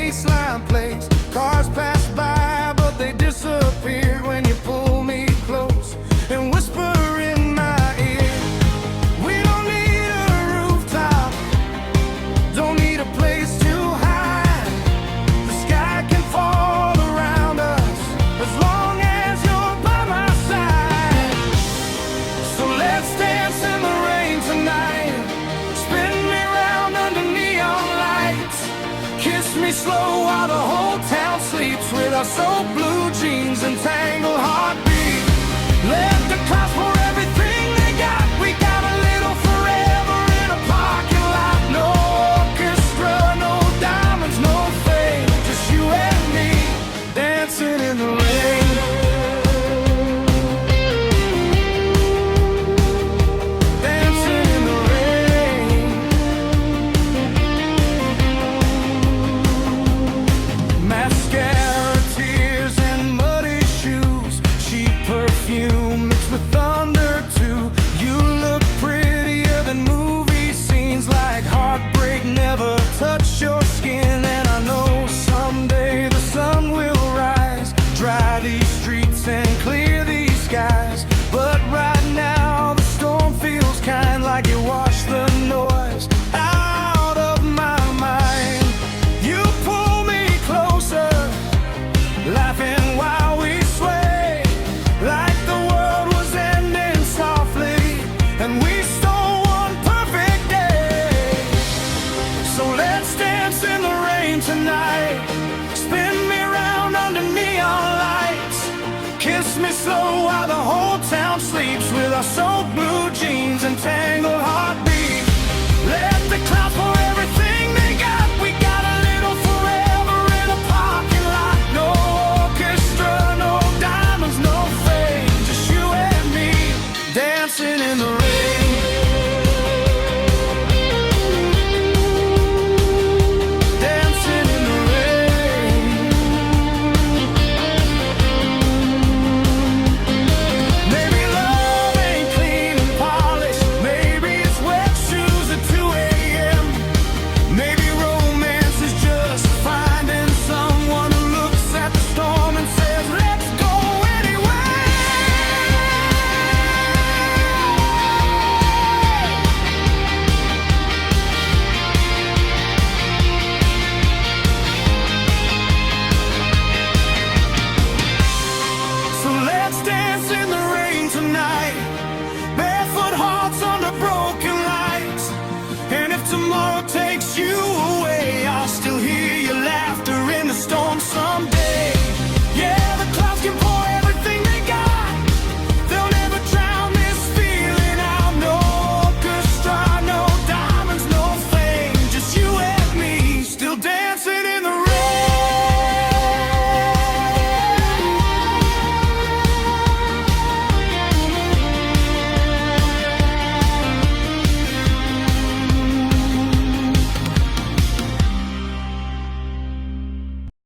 baseline plays. Cars pass by, but they disappear when you pull me close and whisper in my ear. We don't need a rooftop, don't need a place to hide. The sky can fall around us as long as you're by my side. So let's dance in the rain tonight. Spin me round under neon lights. Kiss me slow while the whole town sleeps with our soap blue jeans and tangled heartbeat. Let the clouds pour everything they got. We got a little forever in a parking lot. No orchestra, no diamonds, no fame. Just you and me dancing in the rain. Dancing in the rain. Mascara, tears, and muddy shoes. Cheap perfume mixed with thunder too. You look prettier than movie scenes. Like heartbreak never touched your skin. And I know someday the sun will rise, dry these streets and clear these skies. But right now the storm feels kind, like it washed the noise out of my mind. You pull me closer, laughing while we sway, like the world was ending softly and we stole one perfect day. So let's dance in the rain tonight. Spin me round under neon lights. Kiss me slow while the whole town sleeps with our soap blue jeans and tangled heartbeat. Let the clouds pour